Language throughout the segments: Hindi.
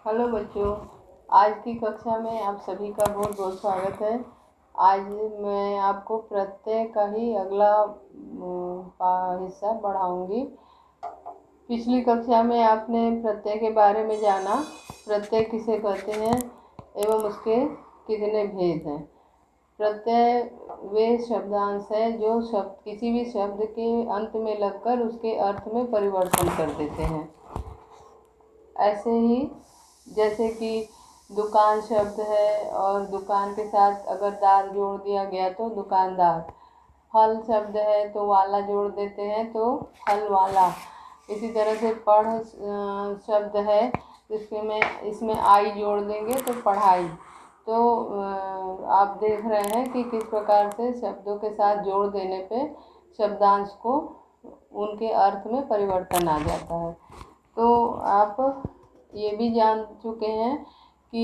हेलो बच्चों, आज की कक्षा में आप सभी का बहुत बहुत स्वागत है। आज मैं आपको प्रत्यय का ही अगला हिस्सा पढ़ाऊंगी। पिछली कक्षा में आपने प्रत्यय के बारे में जाना, प्रत्यय किसे कहते हैं एवं उसके कितने भेद हैं। प्रत्यय वे शब्दांश है जो शब्द किसी भी शब्द के अंत में लगकर उसके अर्थ में परिवर्तन कर देते हैं। ऐसे ही जैसे कि दुकान शब्द है और दुकान के साथ अगर दार जोड़ दिया गया तो दुकानदार। फल शब्द है तो वाला जोड़ देते हैं तो फल वाला। इसी तरह से पढ़ शब्द है इसमें आई जोड़ देंगे तो पढ़ाई। तो आप देख रहे हैं कि किस प्रकार से शब्दों के साथ जोड़ देने पे शब्दांश को उनके अर्थ में परिवर्तन आ जाता है। तो आप ये भी जान चुके हैं कि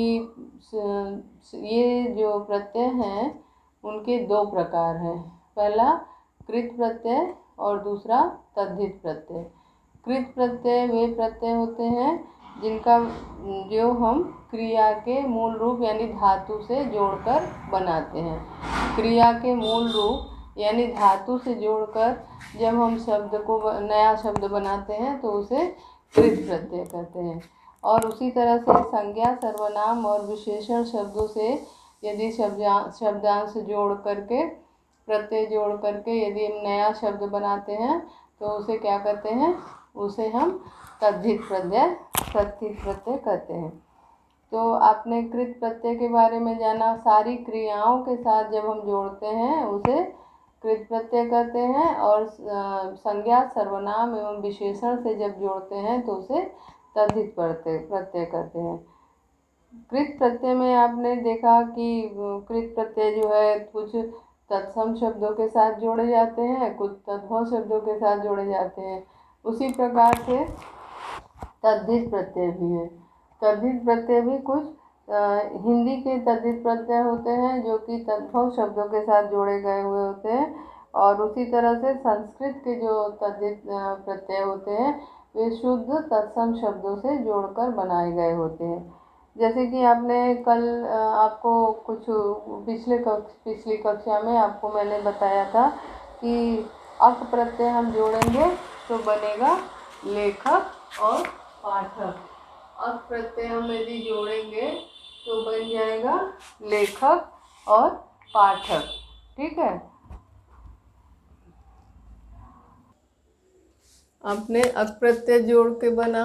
ये जो प्रत्यय हैं उनके दो प्रकार हैं। पहला कृत प्रत्यय और दूसरा तद्धित प्रत्यय। कृत प्रत्यय वे प्रत्यय होते हैं जो हम क्रिया के मूल रूप यानी धातु से जोड़कर बनाते हैं। क्रिया के मूल रूप यानी धातु से जोड़कर जब हम शब्द को नया शब्द बनाते हैं तो उसे कृत प्रत्यय कहते हैं। और उसी तरह से संज्ञा, सर्वनाम और विशेषण शब्दों से यदि शब्दांश जोड़ करके प्रत्यय जोड़ करके यदि हम नया शब्द बनाते हैं तो उसे क्या कहते हैं, उसे हम तद्धित प्रत्यय कहते हैं। तो आपने कृत प्रत्यय के बारे में जाना। सारी क्रियाओं के साथ जब हम जोड़ते हैं उसे कृत प्रत्यय कहते हैं और संज्ञा, सर्वनाम एवं विशेषण से जब जोड़ते हैं तो उसे तद्धित प्रत्यय कहते हैं। कृत प्रत्यय में आपने देखा कि कृत प्रत्यय जो है कुछ तत्सम शब्दों के साथ जोड़े जाते हैं, कुछ तद्भव शब्दों के साथ जोड़े जाते हैं। उसी प्रकार से तद्धित प्रत्यय भी है। तद्धित प्रत्यय भी कुछ हिंदी के तद्धित प्रत्यय होते हैं जो कि तद्भव शब्दों के साथ जोड़े गए हुए होते हैं। और उसी तरह से संस्कृत के जो तद्धित प्रत्यय होते हैं वे शुद्ध तत्सम शब्दों से जोड़कर बनाए गए होते हैं। जैसे कि आपने कल आपको कुछ पिछली कक्षा में आपको मैंने बताया था कि अक प्रत्यय हम जोड़ेंगे तो बनेगा लेखक और पाठक। अक प्रत्यय हम यदि जोड़ेंगे तो बन जाएगा लेखक और पाठक। ठीक है, आपने अक प्रत्यय जोड़ के बना,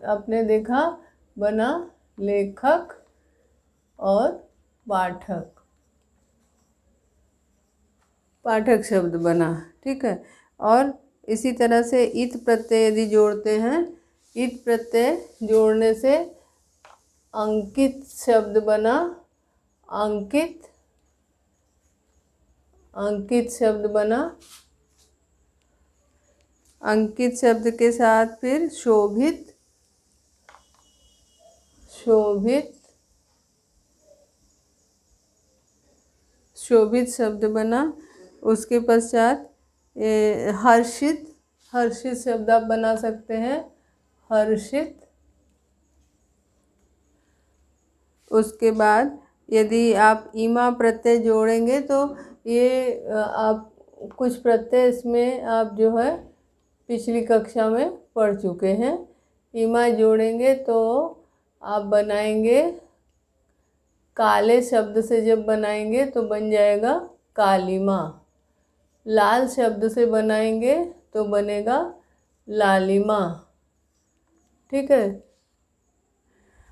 आपने देखा बना लेखक और पाठक, पाठक शब्द बना। ठीक है, और इसी तरह से इत प्रत्यय यदि जोड़ते हैं, इत प्रत्यय जोड़ने से अंकित शब्द बना, अंकित शब्द बना। अंकित शब्द के साथ फिर शोभित शब्द बना। उसके पश्चात हर्षित शब्द आप बना सकते हैं, हर्षित। उसके बाद यदि आप ईमा प्रत्यय जोड़ेंगे तो ये आप कुछ प्रत्यय इसमें आप जो है पिछली कक्षा में पढ़ चुके हैं। ईमा जोड़ेंगे तो आप बनाएंगे काले शब्द से, जब बनाएंगे तो बन जाएगा कालीमा। लाल शब्द से बनाएंगे तो बनेगा लालिमा। ठीक है,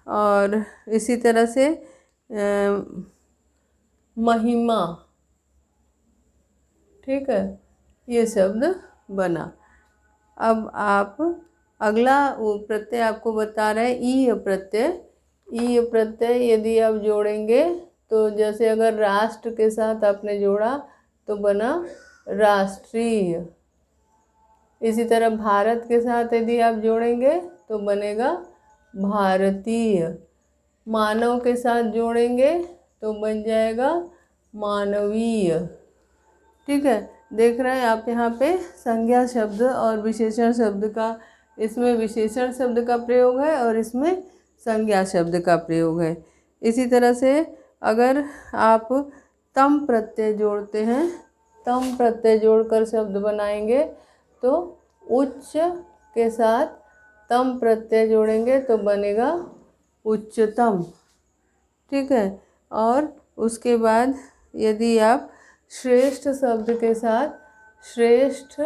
और इसी तरह से महिमा। ठीक है, ये शब्द बना। अब आप अगला प्रत्यय आपको बता रहे हैं ईय प्रत्यय। ईय प्रत्यय यदि आप जोड़ेंगे तो जैसे अगर राष्ट्र के साथ आपने जोड़ा तो बना राष्ट्रीय। इसी तरह भारत के साथ यदि आप जोड़ेंगे तो बनेगा भारतीय। मानव के साथ जोड़ेंगे तो बन जाएगा मानवीय। ठीक है, देख रहे हैं आप यहाँ पे संज्ञा शब्द और विशेषण शब्द का, इसमें विशेषण शब्द का प्रयोग है और इसमें संज्ञा शब्द का प्रयोग है। इसी तरह से अगर आप तम प्रत्यय जोड़ते हैं, तम प्रत्यय जोड़कर शब्द बनाएंगे तो उच्च के साथ तम प्रत्यय जोड़ेंगे तो बनेगा उच्चतम। ठीक है। और उसके बाद यदि आप श्रेष्ठ शब्द के साथ, श्रेष्ठ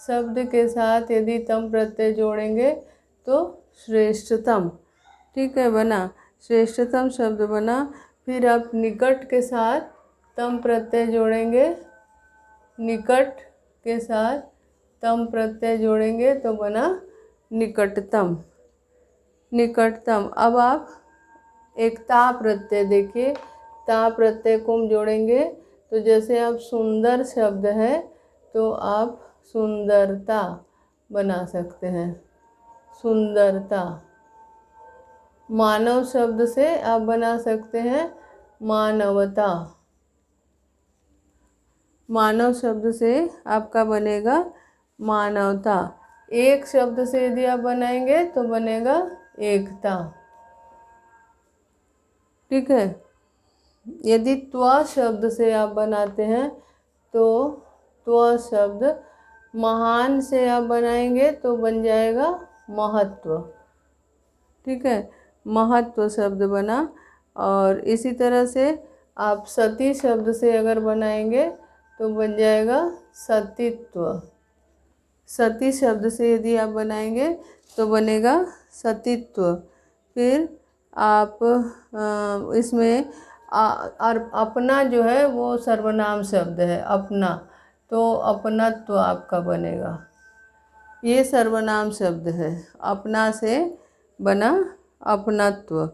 शब्द के साथ यदि तम प्रत्यय जोड़ेंगे तो श्रेष्ठतम। ठीक है, बना श्रेष्ठतम शब्द बना। फिर आप निकट के साथ तम प्रत्यय जोड़ेंगे, निकट के साथ तम प्रत्यय जोड़ेंगे तो बना निकटतम, निकटतम। अब आप एक ता प्रत्यय देखिए, ता प्रत्यय को हम जोड़ेंगे तो जैसे आप सुंदर शब्द है तो आप सुंदरता बना सकते हैं, सुंदरता। मानव शब्द से आप बना सकते हैं मानवता, मानव शब्द से आपका बनेगा मानवता। एक शब्द से यदि आप बनाएंगे तो बनेगा एकता। ठीक है। यदि त्व शब्द से आप बनाते हैं तो त्व शब्द, महान से आप बनाएंगे तो बन जाएगा महत्व। ठीक है, महत्व शब्द बना। और इसी तरह से आप सती शब्द से अगर बनाएंगे तो बन जाएगा सतीत्व। सती शब्द से यदि आप बनाएंगे तो बनेगा सतीत्व। फिर आप इसमें अपना जो है वो सर्वनाम शब्द है, अपना, तो अपनत्व आपका बनेगा। ये सर्वनाम शब्द है, अपना से बना अपनत्व।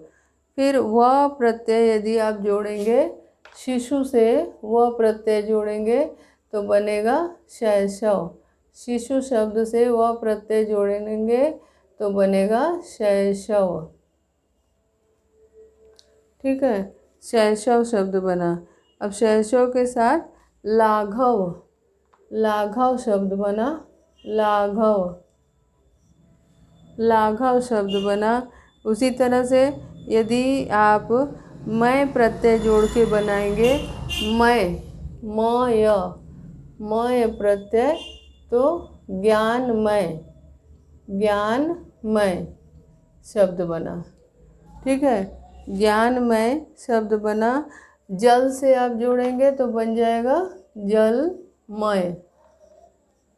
फिर वह प्रत्यय यदि आप जोड़ेंगे, शिशु से वह प्रत्यय जोड़ेंगे तो बनेगा शैशव। शिशु शब्द से वह प्रत्यय जोड़ेंगे तो बनेगा शैशव। ठीक है, शैशव शब्द बना। अब शैशव के साथ लाघव, लाघव शब्द बना, लाघव, लाघव शब्द बना। उसी तरह से यदि आप मैं प्रत्यय जोड़ के बनाएंगे, मैं, मय, मय प्रत्यय तो ज्ञानमय, ज्ञानमय शब्द बना। ठीक है, ज्ञानमय शब्द बना। जल से आप जोड़ेंगे तो बन जाएगा जलमय,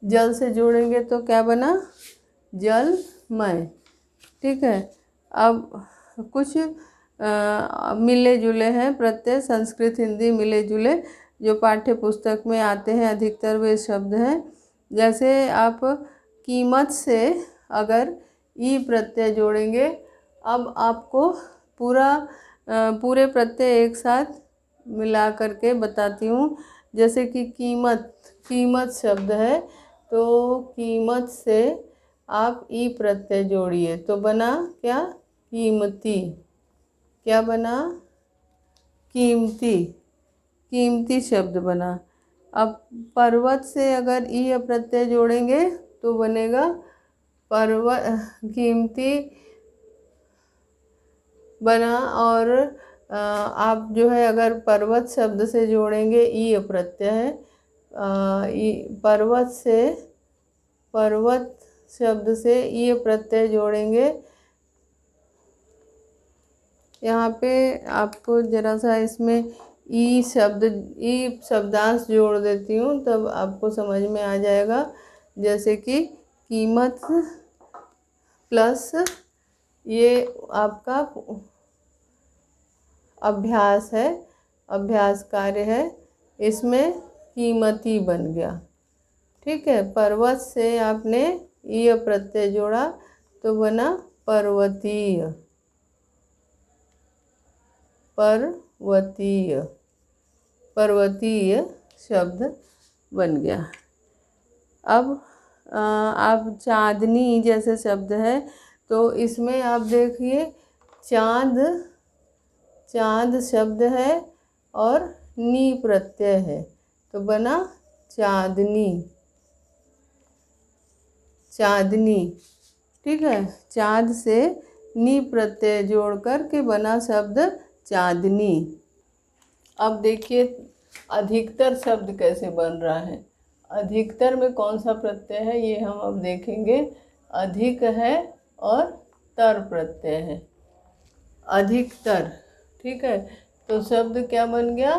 जल से जोड़ेंगे तो क्या बना, जलमय। ठीक है। अब कुछ मिले जुले हैं प्रत्यय, संस्कृत हिंदी मिले जुले जो पाठ्य पुस्तक में आते हैं, अधिकतर वे शब्द हैं। जैसे आप कीमत से अगर ई प्रत्यय जोड़ेंगे, अब आपको पूरे प्रत्यय एक साथ मिला करके बताती हूँ। जैसे कि कीमत, कीमत शब्द है तो कीमत से आप ई प्रत्यय जोड़िए तो बना क्या, कीमती। क्या बना, कीमती, कीमती शब्द बना। अब पर्वत से अगर ई प्रत्यय जोड़ेंगे तो बनेगा पर्वत, कीमती बना। और आप जो है अगर पर्वत शब्द से जोड़ेंगे, ई प्रत्यय है, पर्वत से, पर्वत शब्द से ई प्रत्यय जोड़ेंगे। यहाँ पे आपको ज़रा सा इसमें ई शब्द, ई शब्दांश जोड़ देती हूँ तब आपको समझ में आ जाएगा। जैसे कि कीमत प्लस ये आपका अभ्यास है, अभ्यास कार्य है, इसमें कीमती बन गया। ठीक है, पर्वत से आपने ई प्रत्यय जोड़ा तो बना पर्वतीय, पर्वतीय, पर्वतीय शब्द बन गया। अब आप चांदनी जैसे शब्द है तो इसमें आप देखिए चांद, चांद शब्द है और नी प्रत्यय है तो बना चांदनी, चांदनी। ठीक है, चांद से नी प्रत्यय जोड़कर के बना शब्द चांदनी। अब देखिए अधिकतर शब्द कैसे बन रहा है। अधिकतर में कौन सा प्रत्यय है ये हम अब देखेंगे। अधिक है और तर प्रत्यय है। अधिकतर, ठीक है, तो शब्द क्या बन गया?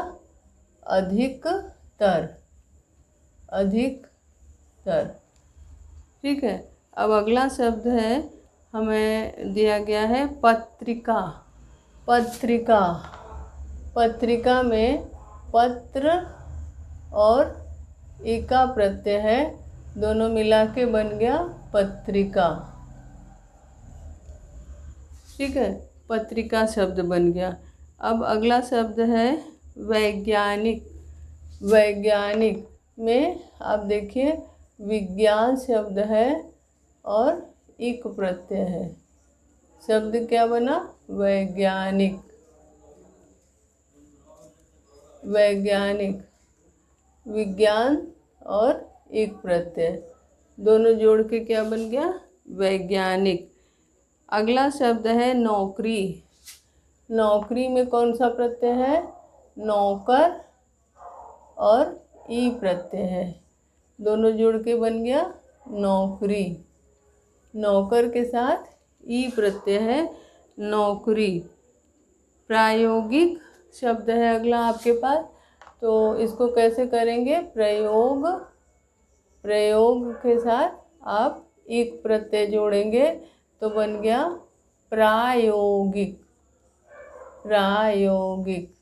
अधिकतर, अधिकतर, ठीक है। अब अगला शब्द है, हमें दिया गया है पत्रिका। पत्रिका, पत्रिका में पत्र और इका प्रत्यय है, दोनों मिला के बन गया पत्रिका, ठीक है। पत्रिका शब्द बन गया। अब अगला शब्द है वैज्ञानिक। वैज्ञानिक में आप देखिए विज्ञान शब्द है और इक प्रत्यय है। शब्द क्या बना? वैज्ञानिक, वैज्ञानिक, विज्ञान और एक प्रत्यय दोनों जोड़ के क्या बन गया? वैज्ञानिक। अगला शब्द है नौकरी। नौकरी में कौन सा प्रत्यय है? नौकर और ई प्रत्यय है, दोनों जोड़ के बन गया नौकरी। नौकर के साथ ई प्रत्यय है, नौकरी। प्रायोगिक शब्द है अगला आपके पास, तो इसको कैसे करेंगे? प्रयोग, प्रयोग के साथ आप एक प्रत्यय जोड़ेंगे तो बन गया प्रायोगिक, प्रायोगिक।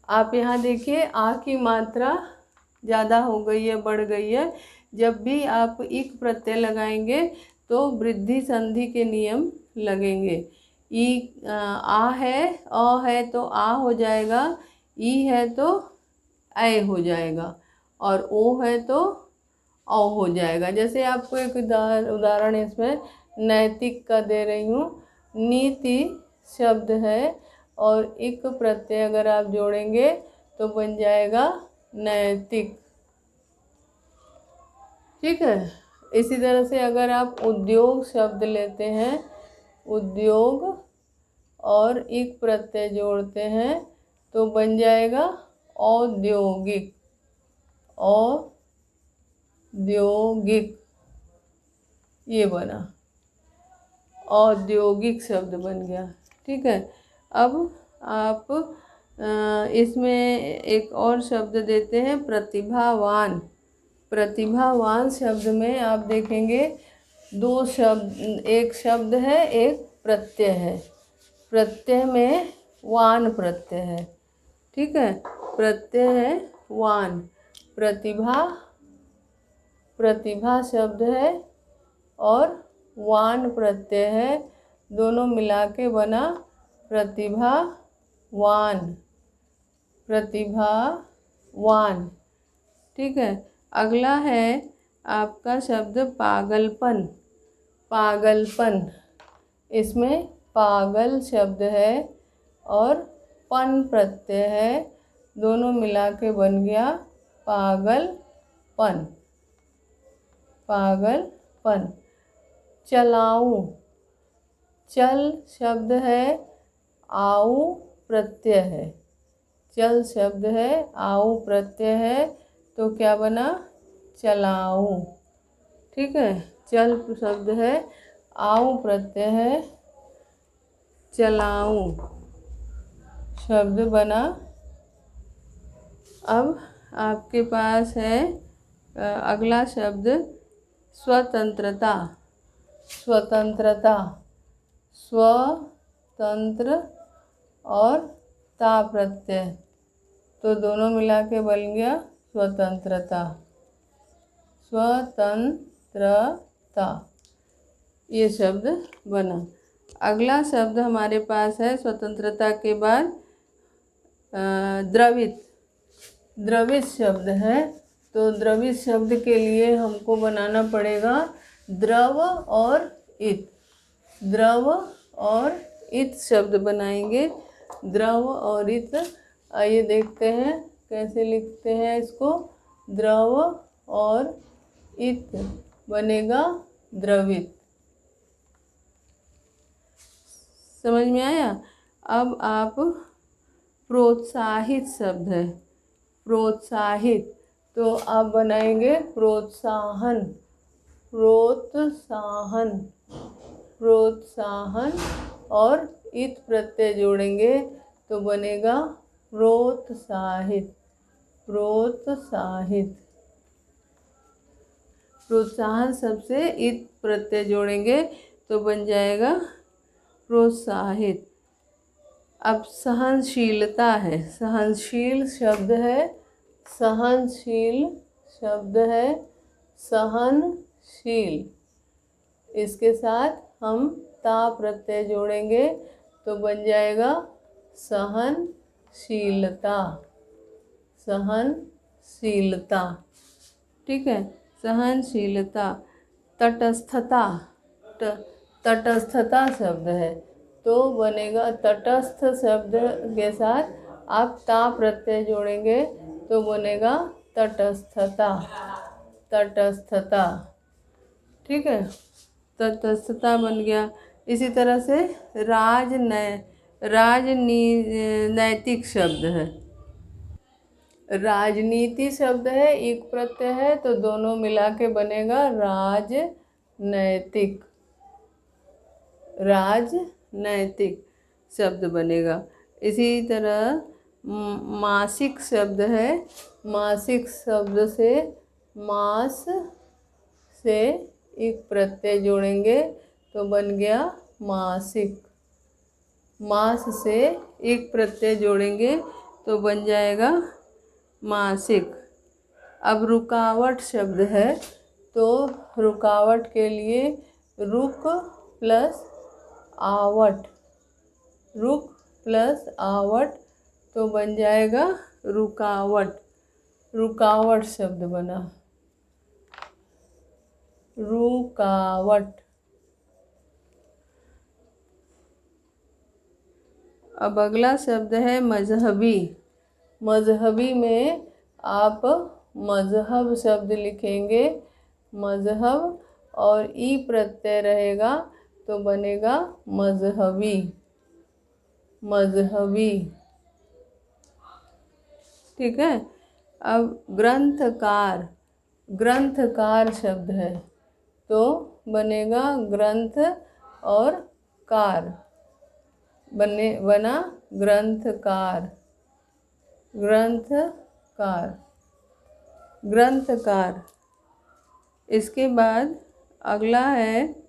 आप यहाँ देखिए आ की मात्रा ज़्यादा हो गई है, बढ़ गई है। जब भी आप इक प्रत्यय लगाएंगे तो वृद्धि संधि के नियम लगेंगे। ई आ है, अ है तो आ हो जाएगा, ई है तो ऐ हो जाएगा और ओ है तो औ हो जाएगा। जैसे आपको एक उदाहरण इसमें नैतिक का दे रही हूँ। नीति शब्द है और इक प्रत्यय अगर आप जोड़ेंगे तो बन जाएगा नैतिक, ठीक है। इसी तरह से अगर आप उद्योग शब्द लेते हैं, उद्योग और इक प्रत्यय जोड़ते हैं तो बन जाएगा औद्योगिक, औद्योगिक, ये बना औद्योगिक शब्द बन गया, ठीक है। अब आप इसमें एक और शब्द देते हैं प्रतिभावान। प्रतिभावान शब्द में आप देखेंगे दो शब्द, एक शब्द है एक प्रत्यय है। प्रत्यय में वान प्रत्यय है, ठीक है। प्रत्यय है वान। प्रतिभा, प्रतिभा शब्द है और वान प्रत्यय है, दोनों मिला के बना प्रतिभावान, प्रतिभावान, ठीक है। अगला है आपका शब्द पागलपन। पागलपन, इसमें पागल शब्द है और पन प्रत्यय है, दोनों मिला के बन गया पागलपन, पागलपन। चलाऊं, चल शब्द है, आऊ प्रत्यय है। चल शब्द है, आऊ प्रत्यय है, तो क्या बना? चलाऊं, ठीक है। चल शब्द है, आऊ प्रत्यय है, चलाऊं शब्द बना। अब आपके पास है अगला शब्द स्वतंत्रता। स्वतंत्रता, स्वतंत्र और ता प्रत्यय, तो दोनों मिला के बन गया स्वतंत्रता, स्वतंत्रता, ये शब्द बना। अगला शब्द हमारे पास है स्वतंत्रता के बाद द्रवित। द्रवित शब्द है, तो द्रवित शब्द के लिए हमको बनाना पड़ेगा द्रव और इत। द्रव और इत शब्द बनाएंगे, द्रव और इत। आइए देखते हैं कैसे लिखते हैं इसको। द्रव और इत बनेगा द्रवित। समझ में आया। अब आप प्रोत्साहित शब्द है, प्रोत्साहित, तो आप बनाएंगे प्रोत्साहन, प्रोत्साहन, प्रोत्साहन, और इत प्रत्यय जोड़ेंगे तो बनेगा प्रोत्साहित, प्रोत्साहित। प्रोत्साहन शब्द से इत प्रत्यय जोड़ेंगे तो बन जाएगा प्रोत्साहित। अब सहनशीलता है, सहनशील शब्द है, सहनशील शब्द है, सहनशील। इसके साथ हम ता प्रत्यय जोड़ेंगे तो बन जाएगा सहनशीलता, सहनशीलता। ठीक है, सहनशीलता। तटस्थता, तटस्थता शब्द है तो बनेगा, तटस्थ शब्द के साथ आप ता प्रत्यय जोड़ेंगे तो बनेगा तटस्थता, तटस्थता। ठीक है, तटस्थता बन गया। इसी तरह से राजनैतिक शब्द है, राजनीति शब्द है, एक प्रत्यय है तो दोनों मिला के बनेगा राजनैतिक, राजनैतिक शब्द बनेगा। इसी तरह मासिक शब्द है, मासिक शब्द से मास से एक प्रत्यय जोड़ेंगे तो बन गया मासिक, मास से एक प्रत्यय जोड़ेंगे तो बन जाएगा मासिक। अब रुकावट शब्द है तो रुकावट के लिए रुक प्लस आवट, रुक प्लस आवट तो बन जाएगा रुकावट, रुकावट शब्द बना, रुकावट। अब अगला शब्द है मजहबी। मजहबी में आप मजहब शब्द लिखेंगे, मजहब, और ई प्रत्यय रहेगा तो बनेगा मजहबी, मजहबी। ठीक है। अब ग्रंथकार, ग्रंथकार शब्द है तो बनेगा ग्रंथ और कार, बना ग्रंथकार, ग्रंथकार, ग्रंथकार। इसके बाद अगला है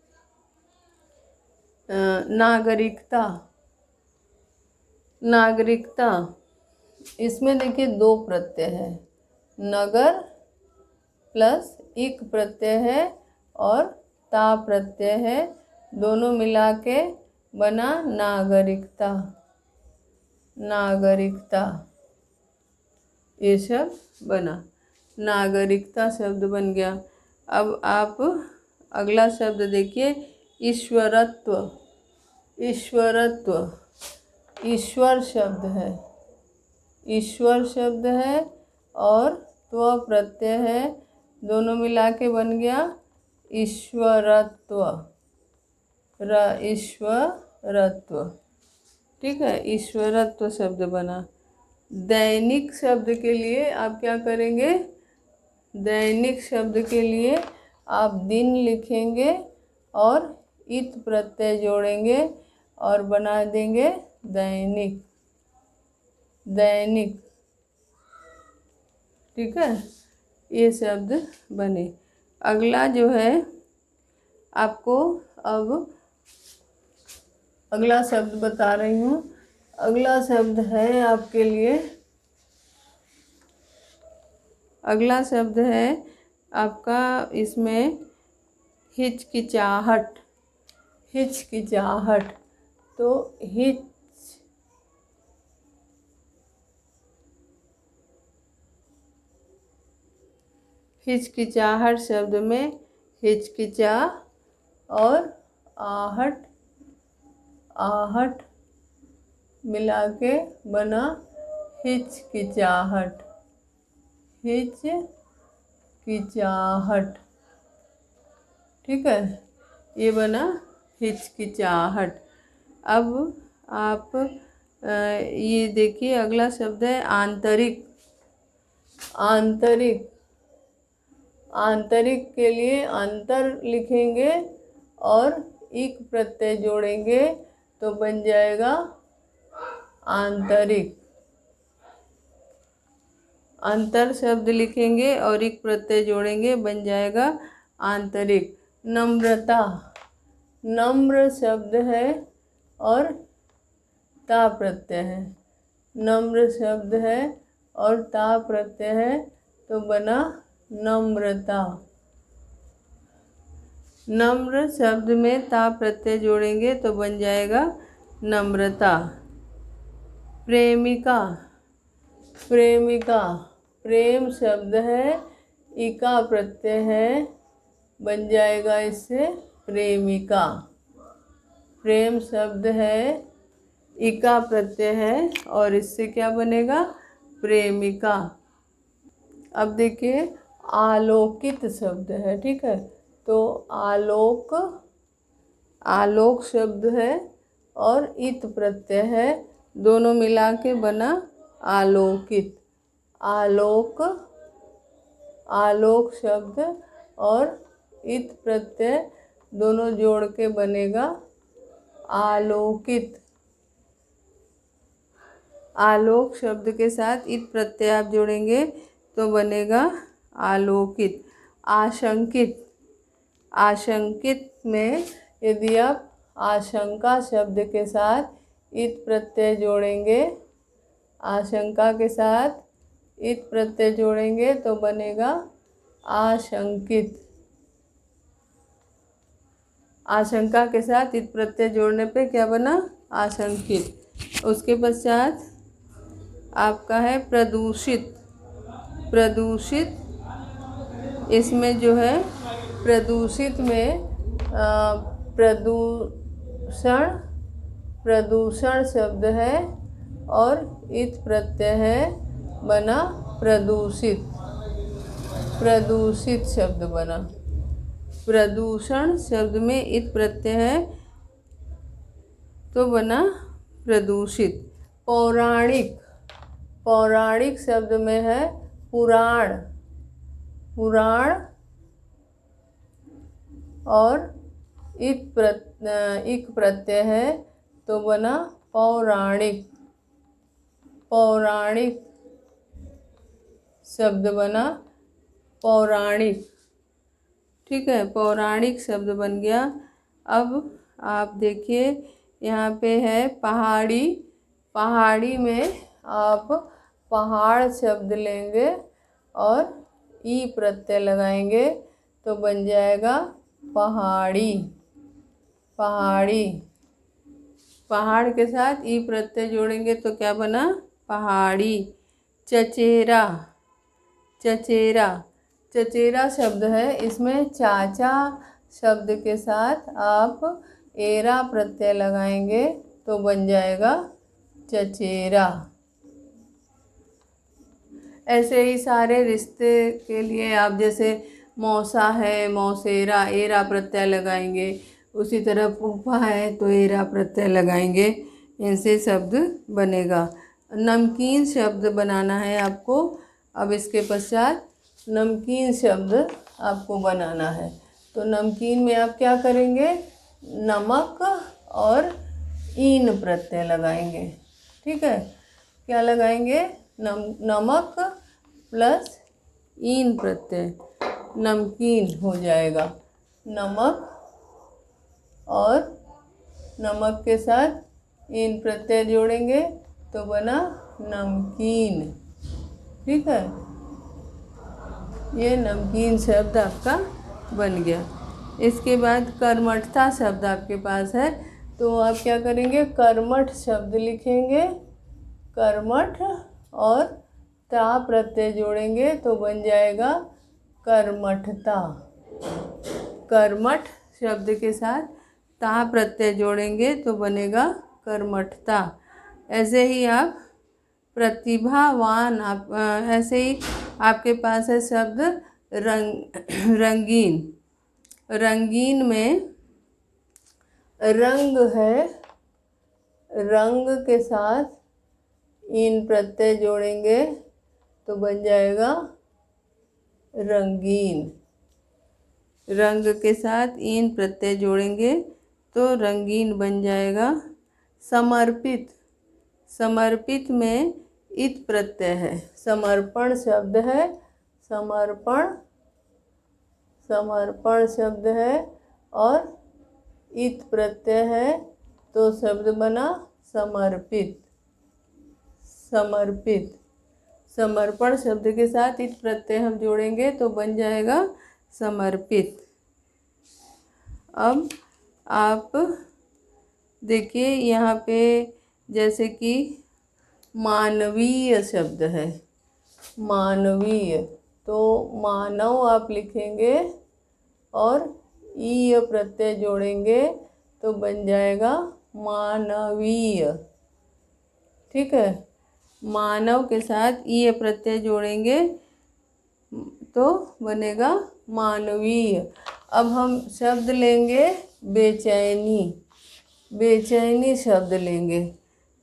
नागरिकता, नागरिकता। इसमें देखिए दो प्रत्यय है, नगर प्लस इक प्रत्यय है और ता प्रत्यय है, दोनों मिला के बना नागरिकता, नागरिकता। ये सब बना, नागरिकता शब्द बन गया। अब आप अगला शब्द देखिए ईश्वरत्व, ईश्वरत्व, ईश्वर शब्द है, ईश्वर शब्द है और त्व प्रत्यय है, दोनों मिला के बन गया ईश्वरत्व, ईश्वरत्व। ठीक है, ईश्वरत्व शब्द बना। दैनिक शब्द के लिए आप क्या करेंगे, दैनिक शब्द के लिए आप दिन लिखेंगे और इत प्रत्यय जोड़ेंगे और बना देंगे दैनिक, दैनिक। ठीक है, ये शब्द बने। अगला जो है आपको, अब अगला शब्द बता रही हूँ। अगला शब्द है आपके लिए, अगला शब्द है आपका इसमें हिचकिचाहट, हिचकिचाहट। तो हिचकिचाहट शब्द में हिचकिचा और आहट, आहट मिला के बना हिचकिचाहट, हिचकिचाहट। ठीक है, ये बना हिचकिचाहट। अब आप ये देखिए, अगला शब्द है आंतरिक। आंतरिक, आंतरिक के लिए अंतर लिखेंगे और इक प्रत्यय जोड़ेंगे तो बन जाएगा आंतरिक। अंतर शब्द लिखेंगे और एक प्रत्यय जोड़ेंगे, बन जाएगा आंतरिक। नम्रता, नम्र शब्द है और ता प्रत्यय है। नम्र शब्द है और ता प्रत्यय है तो बना नम्रता। नम्र शब्द में ता प्रत्यय जोड़ेंगे तो बन जाएगा नम्रता। प्रेमिका, प्रेमिका, प्रेम शब्द है, इका प्रत्यय है, बन जाएगा इससे प्रेमिका। प्रेम शब्द है, इका प्रत्यय है और इससे क्या बनेगा प्रेमिका। अब देखिए आलोकित शब्द है, ठीक है, तो आलोक, आलोक शब्द है और इत प्रत्यय है, दोनों मिला के बना आलोकित। आलोक, आलोक शब्द और इत प्रत्यय दोनों जोड़ के बनेगा आलोकित। आलोक शब्द के साथ इत प्रत्यय आप जोड़ेंगे तो बनेगा आलोकित। आशंकित, आशंकित में यदि आप आशंका शब्द के साथ इत प्रत्यय जोड़ेंगे, आशंका के साथ इत प्रत्यय जोड़ेंगे तो बनेगा आशंकित। आशंका के साथ इत प्रत्यय जोड़ने पे क्या बना आशंकित। उसके पश्चात आपका है प्रदूषित। प्रदूषित, इसमें जो है प्रदूषित में प्रदूषण, प्रदूषण शब्द है और इत प्रत्यय है, बना प्रदूषित। प्रदूषित शब्द बना। प्रदूषण शब्द में इत प्रत्यय है तो बना प्रदूषित। पौराणिक, पौराणिक शब्द में है पुराण, पुराण और इक प्रत्यय है तो बना पौराणिक। पौराणिक शब्द बना पौराणिक, ठीक है, पौराणिक शब्द बन गया। अब आप देखिए यहाँ पे है पहाड़ी। पहाड़ी में आप पहाड़ शब्द लेंगे और ई प्रत्यय लगाएंगे तो बन जाएगा पहाड़ी। पहाड़ी, पहाड़ के साथ ई प्रत्यय जोड़ेंगे तो क्या बना पहाड़ी। चचेरा, चचेरा, चचेरा शब्द है, इसमें चाचा शब्द के साथ आप एरा प्रत्यय लगाएंगे तो बन जाएगा चचेरा। ऐसे ही सारे रिश्ते के लिए आप जैसे मौसा है, मौसेरा, एरा प्रत्यय लगाएंगे। उसी तरह फूफा है तो एरा प्रत्यय लगाएंगे, इनसे शब्द बनेगा। नमकीन शब्द बनाना है आपको। अब इसके पश्चात नमकीन शब्द आपको बनाना है। तो नमकीन में आप क्या करेंगे, नमक और ईन प्रत्यय लगाएंगे, ठीक है। क्या लगाएंगे, नमक प्लस ईन प्रत्यय, नमकीन हो जाएगा। नमक और नमक के साथ ईन प्रत्यय जोड़ेंगे तो बना नमकीन, ठीक है। ये नमकीन शब्द आपका बन गया। इसके बाद कर्मठता शब्द आपके पास है तो आप क्या करेंगे, कर्मठ शब्द लिखेंगे, कर्मठ और ता प्रत्यय जोड़ेंगे तो बन जाएगा कर्मठता। कर्मठ शब्द के साथ ता प्रत्यय जोड़ेंगे तो बनेगा कर्मठता। ऐसे ही आप प्रतिभावान, आप ऐसे ही आपके पास है शब्द रंगीन। रंगीन में रंग है रंग के साथ ईन प्रत्यय जोड़ेंगे तो बन जाएगा रंगीन। रंग के साथ ईन प्रत्यय जोड़ेंगे तो रंगीन बन जाएगा। समर्पित, समर्पित में इत प्रत्यय है। समर्पण शब्द है, समर्पण, समर्पण शब्द है और इत प्रत्यय है तो शब्द बना समर्पित। समर्पित, समर्पण शब्द के साथ इत प्रत्यय हम जोड़ेंगे तो बन जाएगा समर्पित। अब आप देखिए यहाँ पे जैसे कि मानवीय शब्द है, मानवीय, तो मानव आप लिखेंगे और ईय प्रत्यय जोड़ेंगे तो बन जाएगा मानवीय। ठीक है, मानव के साथ ईय प्रत्यय जोड़ेंगे तो बनेगा मानवीय। अब हम शब्द लेंगे बेचैनी, बेचैनी शब्द लेंगे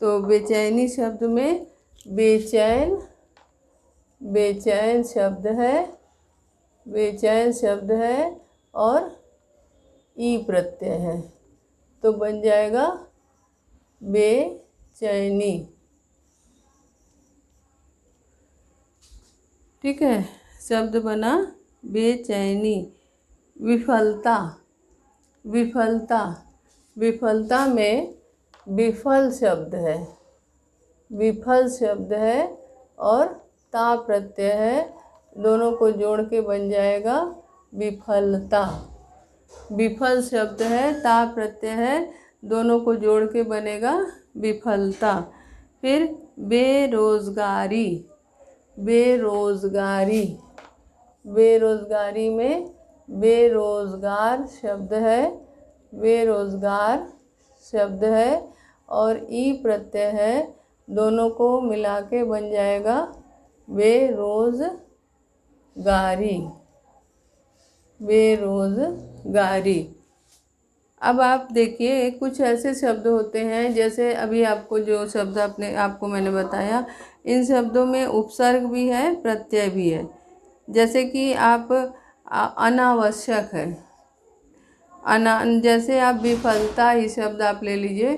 तो बेचैनी शब्द में बेचैन, बेचैन शब्द है, बेचैन शब्द है और ई प्रत्यय है तो बन जाएगा बेचैनी। ठीक है, शब्द बना बेचैनी। विफलता, विफलता, विफलता में विफल शब्द है, विफल शब्द है और ता प्रत्यय है, दोनों को जोड़ के बन जाएगा विफलता। विफल शब्द है, ता प्रत्यय है, दोनों को जोड़ के बनेगा विफलता। फिर बेरोजगारी, बेरोजगारी, बेरोजगारी में बेरोजगार शब्द है, बेरोजगार शब्द है और ई प्रत्यय है, दोनों को मिला के बन जाएगा बेरोजगारी, बेरोजगारी। अब आप देखिए कुछ ऐसे शब्द होते हैं जैसे अभी आपको जो शब्द आपको मैंने बताया, इन शब्दों में उपसर्ग भी है, प्रत्यय भी है। जैसे कि आप अनावश्यक है, जैसे आप विफलता ही शब्द आप ले लीजिए,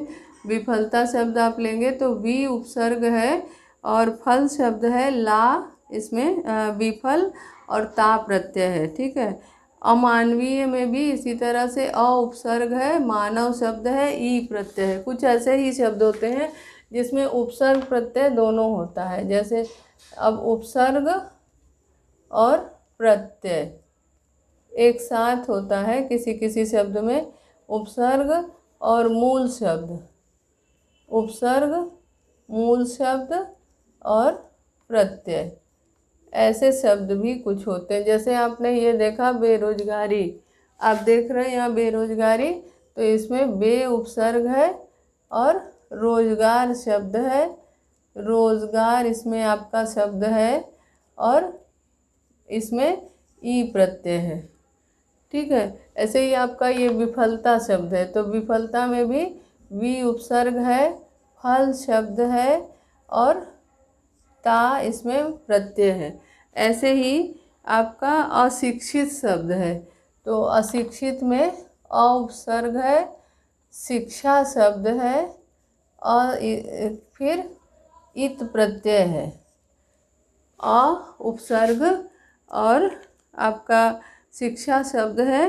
विफलता शब्द आप लेंगे तो वी उपसर्ग है और फल शब्द है ला, इसमें विफल और ता प्रत्यय है। ठीक है, अमानवीय में भी इसी तरह से अ उपसर्ग है, मानव शब्द है, ई प्रत्यय है। कुछ ऐसे ही शब्द होते हैं जिसमें उपसर्ग प्रत्यय दोनों होता है। जैसे अब उपसर्ग और प्रत्यय एक साथ होता है किसी किसी शब्द में, उपसर्ग और मूल शब्द, उपसर्ग, मूल शब्द और प्रत्यय, ऐसे शब्द भी कुछ होते हैं। जैसे आपने ये देखा बेरोजगारी, आप देख रहे हैं यहाँ बेरोजगारी, तो इसमें बे उपसर्ग है और रोजगार शब्द है, रोजगार इसमें आपका शब्द है और इसमें ई प्रत्यय है। ठीक है, ऐसे ही आपका ये विफलता शब्द है तो विफलता में भी वी उपसर्ग है, फल शब्द है और ता इसमें प्रत्यय है। ऐसे ही आपका अशिक्षित शब्द है तो अशिक्षित में अ उपसर्ग है, शिक्षा शब्द है और फिर इत प्रत्यय है। अ उपसर्ग और आपका शिक्षा शब्द है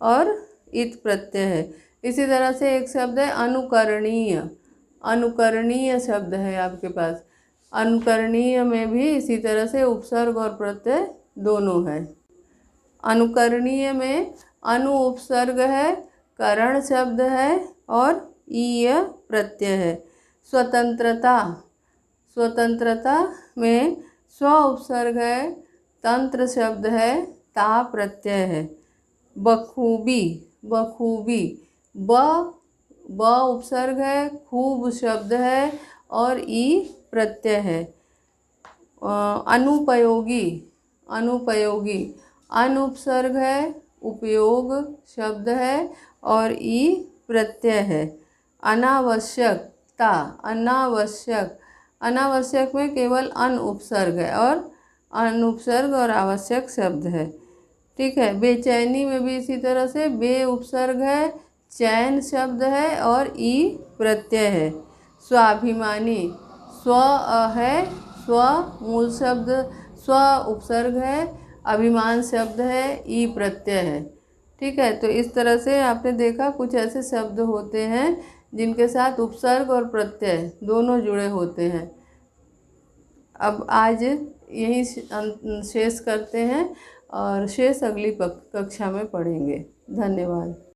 और इत प्रत्यय है। इसी तरह से एक शब्द है अनुकरणीय, अनुकरणीय शब्द है आपके पास, अनुकरणीय में भी इसी तरह से उपसर्ग और प्रत्यय दोनों है। अनुकरणीय में अनु उपसर्ग है, करण शब्द है और ईय प्रत्यय है। स्वतंत्रता, स्वतंत्रता में स्व उपसर्ग है, तंत्र शब्द है, ता प्रत्यय है। बखूबी, बखूबी, ब उपसर्ग है, खूब शब्द है और ई प्रत्यय है। अनुपयोगी, अनुपयोगी, अन उपसर्ग है, उपयोग शब्द है और ई प्रत्यय है। अनावश्यक, आवश्यकता, अनावश्यक, अनावश्यक में केवल अन उपसर्ग है और अनुपसर्ग और आवश्यक शब्द है। ठीक है। बेचैनी में भी इसी तरह से बे उपसर्ग है, चैन शब्द है और ई प्रत्यय है। स्वाभिमानी, स्व है, स्व मूल शब्द, स्व उपसर्ग है, अभिमान शब्द है, ई प्रत्यय है। ठीक है। तो इस तरह से आपने देखा कुछ ऐसे शब्द होते हैं जिनके साथ उपसर्ग और प्रत्यय दोनों जुड़े होते हैं। अब आज यही शेष करते हैं और शेष अगली कक्षा में पढ़ेंगे। धन्यवाद।